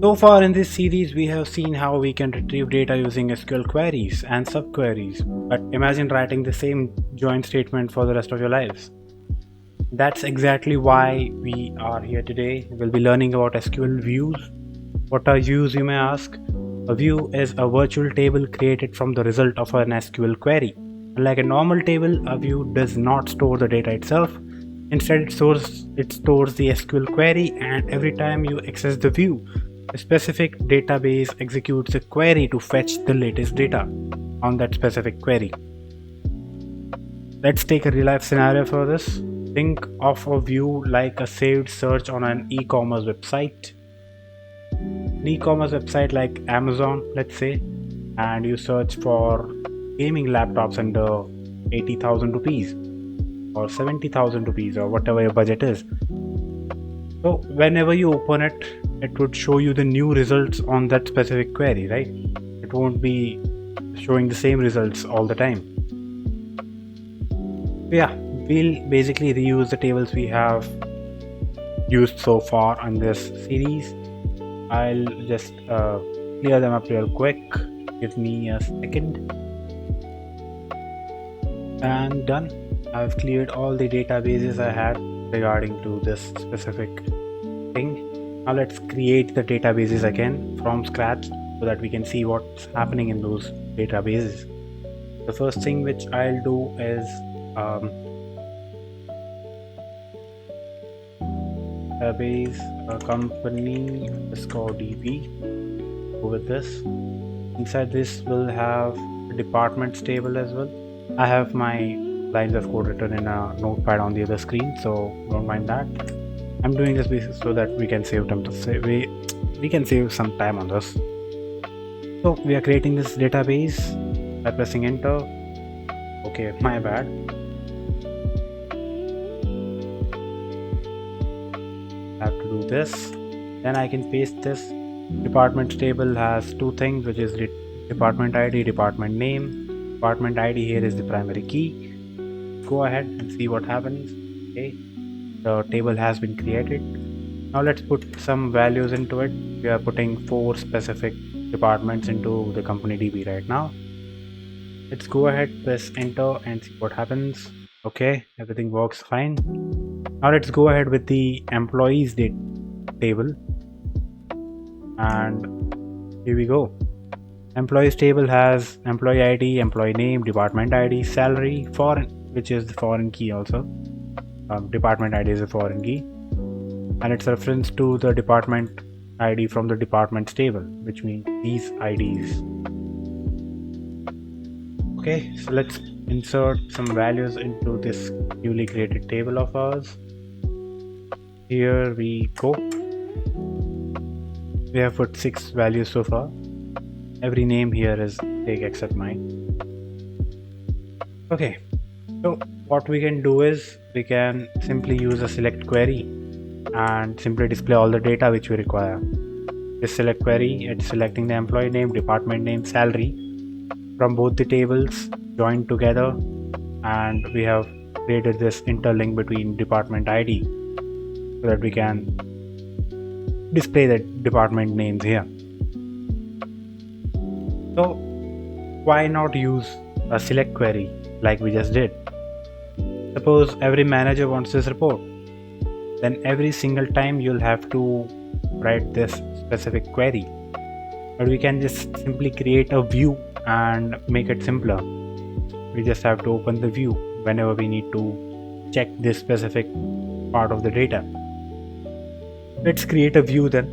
So far in this series, we have seen how we can retrieve data using SQL queries and subqueries, but imagine writing the same join statement for the rest of your lives. That's exactly why we are here today. We'll be learning about SQL views. What are views, you may ask? A view is a virtual table created from the result of an SQL query. Unlike a normal table, a view does not store the data itself. Instead, it stores the SQL query, and every time you access the view, a specific database executes a query to fetch the latest data on that specific query. Let's take a real life scenario for this. Think of a view like a saved search on an e-commerce website. An e-commerce website like Amazon, let's say, and you search for gaming laptops under 80,000 rupees or 70,000 rupees or whatever your budget is. So whenever you open it, it would show you the new results on that specific query, right? It won't be showing the same results all the time. So yeah, we'll basically reuse the tables we have used so far on this series. I'll just clear them up real quick. Give me a second. And done. I've cleared all the databases I had regarding to this specific thing. Now let's create the databases again from scratch so that we can see what's happening in those databases. The first thing which I'll do is database company _db. Go with this. Inside this we'll have a departments table as well. I have my lines of code written in a notepad on the other screen, so don't mind that. I'm doing this so that we can save time we can save some time on this. So we are creating this database by pressing enter. Okay, my bad. I have to do this. Then I can paste this. Departments table has two things, which is department ID, department name. Department ID here is the primary key. Go ahead and see what happens. Okay, the table has been created. Now let's put some values into it. We are putting 4 specific departments into the company DB right now. Let's go ahead, press enter and see what happens. Okay, everything works fine. Now let's go ahead with the employees table, and here we go. Employees table has employee ID, employee name, department ID, salary, foreign, which is the foreign key also. Department ID is a foreign key, and it's reference to the department ID from the departments table, which means these IDs. Okay, so let's insert some values into this newly created table of ours. Here we go. We have put 6 values so far. Every name here is big except mine. Okay, so what we can do is we can simply use a select query and simply display all the data which we require. This select query, it's selecting the employee name, department name, salary from both the tables joined together, and we have created this interlink between department ID so that we can display the department names here. So why not use a select query like we just did? Suppose every manager wants this report, then every single time you'll have to write this specific query. But we can just simply create a view and make it simpler. We just have to open the view whenever we need to check this specific part of the data. Let's create a view then.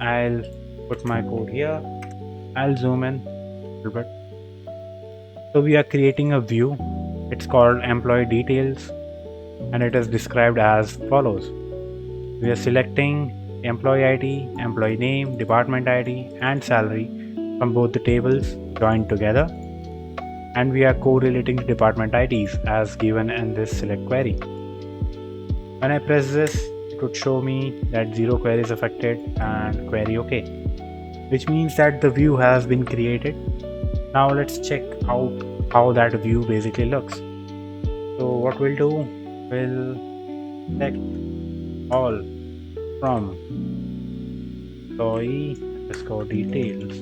I'll put my code here. I'll zoom in a little bit. So we are creating a view. It's called employee details, and it is described as follows. We are selecting employee ID, employee name, department ID, and salary from both the tables joined together, and we are correlating the department IDs as given in this select query. When I press this, it would show me that 0 queries affected and query OK, which means that the view has been created. Now let's check out how that view basically looks. So what we'll do, we'll select all from employee underscore details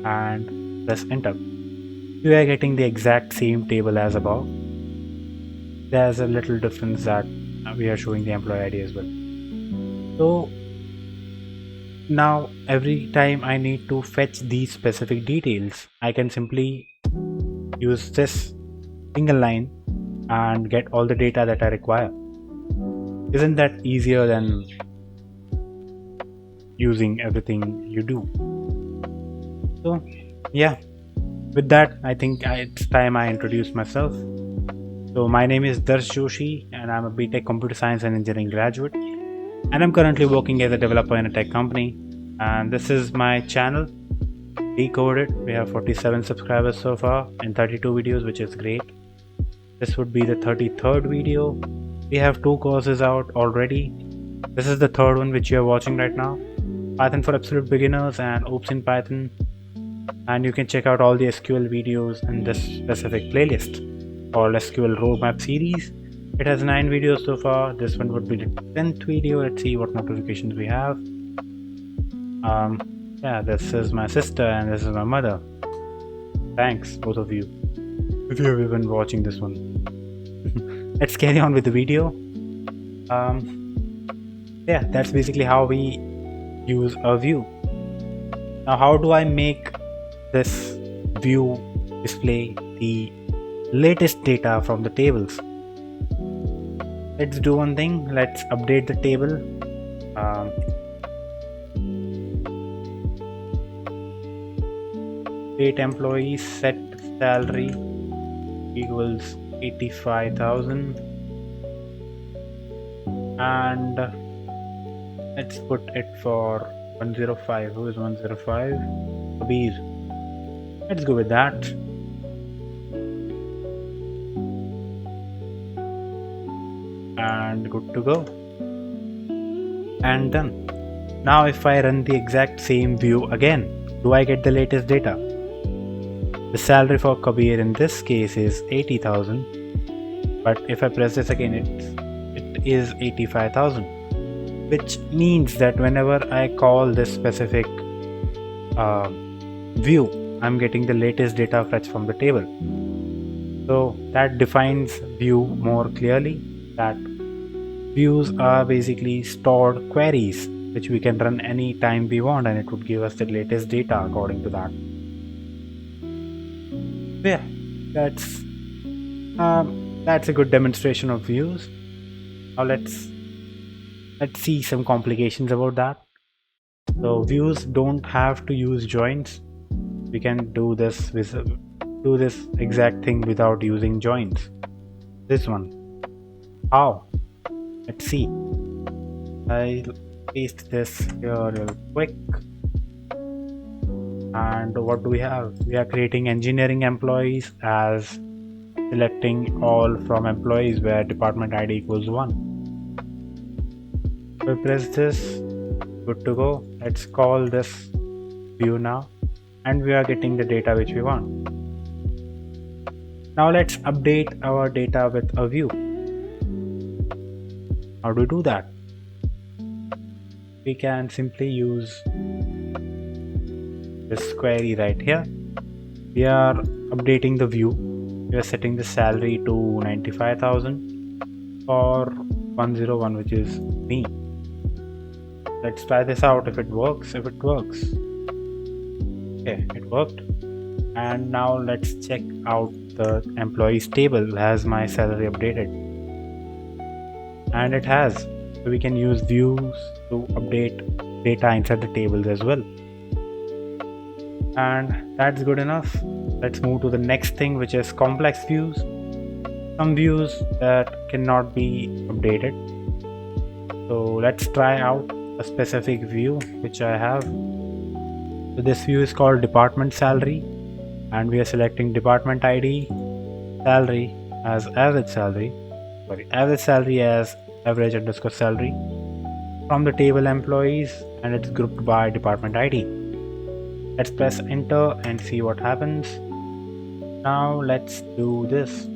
and press enter. We are getting the exact same table as above. There's a little difference that we are showing the employee ID as well. So now every time I need to fetch these specific details, I can simply use this single line and get all the data that I require. Isn't that easier than using everything you do? So yeah, with that I think it's time I introduce myself. So my name is Darsh Joshi and I'm a BTech Computer Science and Engineering graduate, and I'm currently working as a developer in a tech company. And this is my channel, Decoded. We have 47 subscribers so far in 32 videos, which is great. This would be the 33rd video. We have 2 courses out already. This is the 3rd one which you are watching right now, Python for Absolute Beginners and Oops in Python. And you can check out all the SQL videos in this specific playlist called SQL Roadmap series. It has 9 videos so far. This one would be the 10th video. Let's see what notifications we have. Yeah, this is my sister and this is my mother. Thanks, both of you, if you have been watching this one. Let's carry on with the video. Yeah, that's basically how we use a view. Now, how do I make this view display the latest data from the tables? Let's do one thing. Let's update the table. Date employee set salary equals 85,000, and let's put it for 105. Who is 105? Kabir. Let's go with that. And good to go. And done. Now if I run the exact same view again, do I get the latest data? The salary for Kabir in this case is 80,000, but if I press this again, it is 85,000, which means that whenever I call this specific view, I'm getting the latest data fetched from the table. So that defines view more clearly, that views are basically stored queries which we can run any time we want, and it would give us the latest data according to that. Yeah, that's a good demonstration of views. Now let's see some complications about that. So views don't have to use joins. We can do this exact thing without using joins. This one. How? Let's see. I'll paste this here real quick. And what do we have? We are creating engineering employees as selecting all from employees where department ID equals 1. So press this, good to go. Let's call this view now, and we are getting the data which we want. Now let's update our data with a view. How do we do that? We can simply use this query right here. We are updating the view. We are setting the salary to 95,000 for 101, which is me. Let's try this out if it works. If it works, okay, it worked. And now let's check out the employees table. Has my salary updated? And it has. So we can use views to update data inside the tables as well. And that's good enough. Let's move to the next thing, which is complex views. Some views that cannot be updated. So let's try out a specific view which I have. So this view is called department salary, and we are selecting department ID, salary as average salary, average salary as average underscore salary from the table employees, and it's grouped by department ID. Let's press enter and see what happens. Now let's do this.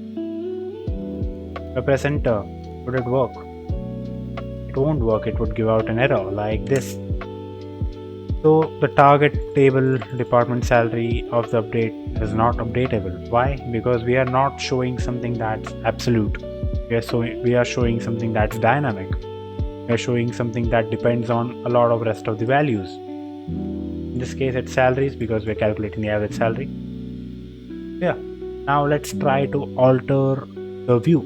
If I press enter, would it work? It won't work. It would give out an error like this. So the target table department salary of the update is not updatable. Why? Because we are not showing something that's absolute. We are showing something that's dynamic. We are showing something that depends on a lot of rest of the values. In this case, it's salaries because we're calculating the average salary. Yeah. Now let's try to alter the view.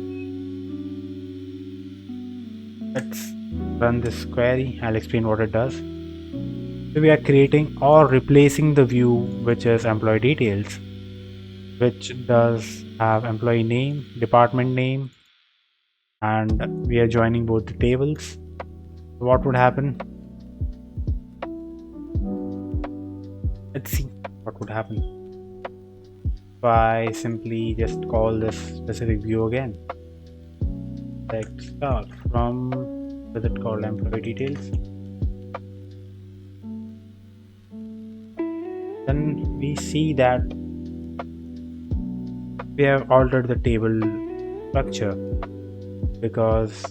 Let's run this query. I'll explain what it does. So we are creating or replacing the view which is employee details, which does have employee name, department name, and we are joining both the tables. What would happen? Let's see what would happen if I simply just call this specific view again. Select start from, is it called employee details? Then we see that we have altered the table structure because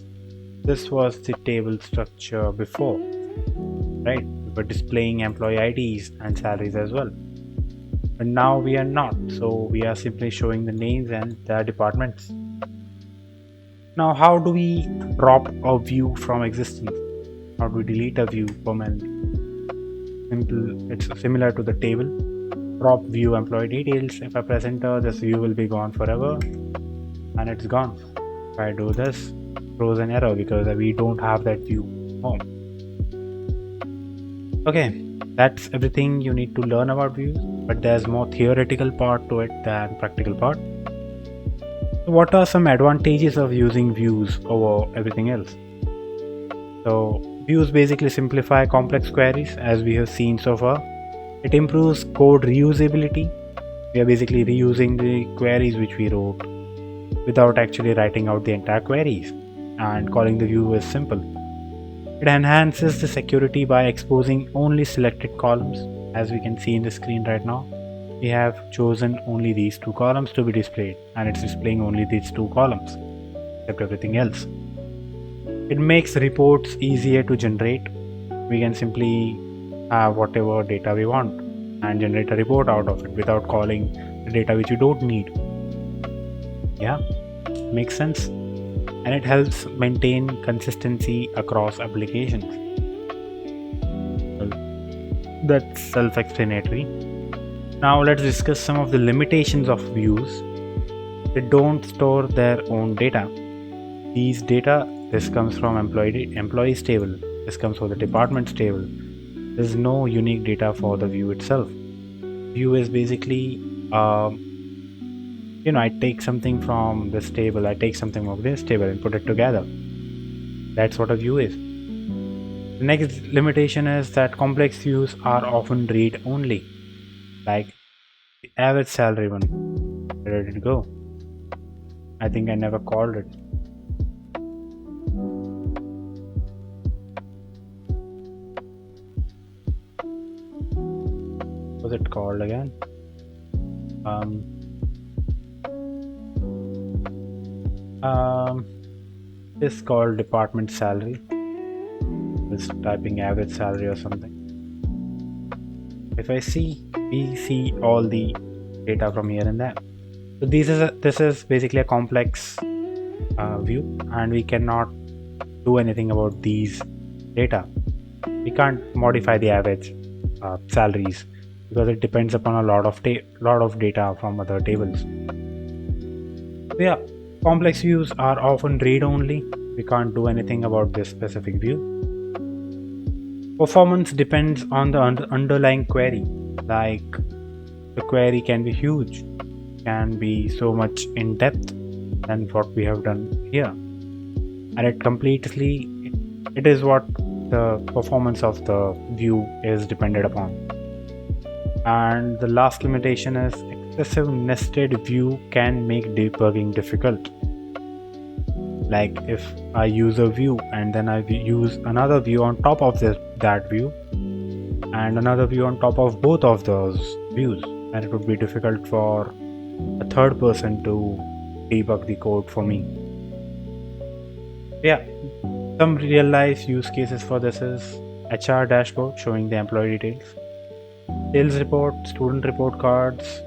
this was the table structure before, right? We were displaying employee IDs and salaries as well. But now we are not, so we are simply showing the names and their departments. Now, how do we drop a view from existence? How do we delete a view permanently? Simple, it's similar to the table. Drop view employee details. If I press enter, this view will be gone forever, and it's gone. If I do this, throws an error because we don't have that view home. Okay, that's everything you need to learn about views, but there's more theoretical part to it than practical part. So what are some advantages of using views over everything else? So views basically simplify complex queries, as we have seen so far. It improves code reusability. We are basically reusing the queries which we wrote without actually writing out the entire queries, and calling the view is simple. It enhances the security by exposing only selected columns. As we can see in the screen right now, we have chosen only these two columns to be displayed, and it's displaying only these two columns except everything else. It makes reports easier to generate. We can simply have whatever data we want and generate a report out of it without calling the data which you don't need. Yeah, makes sense. And it helps maintain consistency across applications. Well, that's self-explanatory. Now let's discuss some of the limitations of views. They don't store their own data. These data, this comes from employees table, this comes from the departments table. There's no unique data for the view itself. View is basically I take something from this table, I take something from this table and put it together. That's what a view is. The next limitation is that complex views are often read only, like the average salary one. Where did it go? I think I never called it. Was it called again? It's called department salary. Just typing average salary or something. If I see, we see all the data from here and there. So this is basically a complex view, and we cannot do anything about these data. We can't modify the average salaries because it depends upon a lot of data from other tables. So yeah, complex views are often read only. We can't do anything about this specific view. Performance depends on the underlying query. Like, the query can be huge, can be so much in depth than what we have done here, and it is what the performance of the view is dependent upon. And the last limitation is excessive nested view can make debugging difficult. Like, if I use a view and then I use another view on top of that view and another view on top of both of those views, then it would be difficult for a third person to debug the code for me. Yeah, some real life use cases for this is HR dashboard showing the employee details, sales report, student report cards,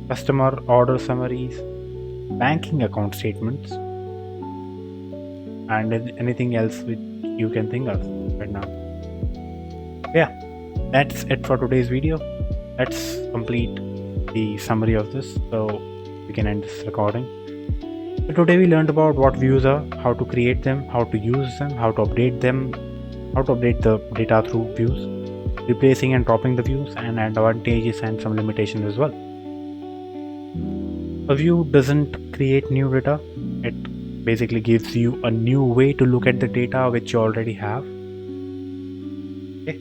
customer order summaries, banking account statements, and anything else which you can think of right now. Yeah, that's it for today's video. Let's complete the summary of this so we can end this recording. So today we learned about what views are, how to create them, how to use them, how to update them, how to update the data through views, replacing and dropping the views, and advantages and some limitations as well. A view doesn't create new data, it basically gives you a new way to look at the data which you already have. Okay,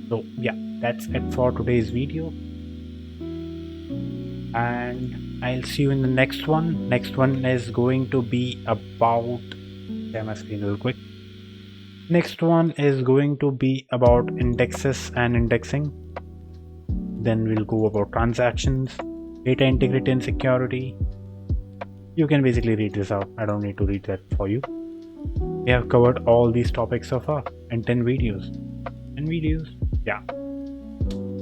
so yeah, that's it for today's video, and I'll see you in the next one. Next one is going to be about, share my screen real quick. Next one is going to be about indexes and indexing. Then we'll go about transactions, data integrity and security. You can basically read this out. I don't need to read that for you. We have covered all these topics so far in 10 videos. 10 videos? Yeah.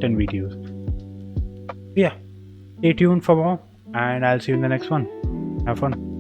10 videos. Yeah. Stay tuned for more, and I'll see you in the next one. Have fun.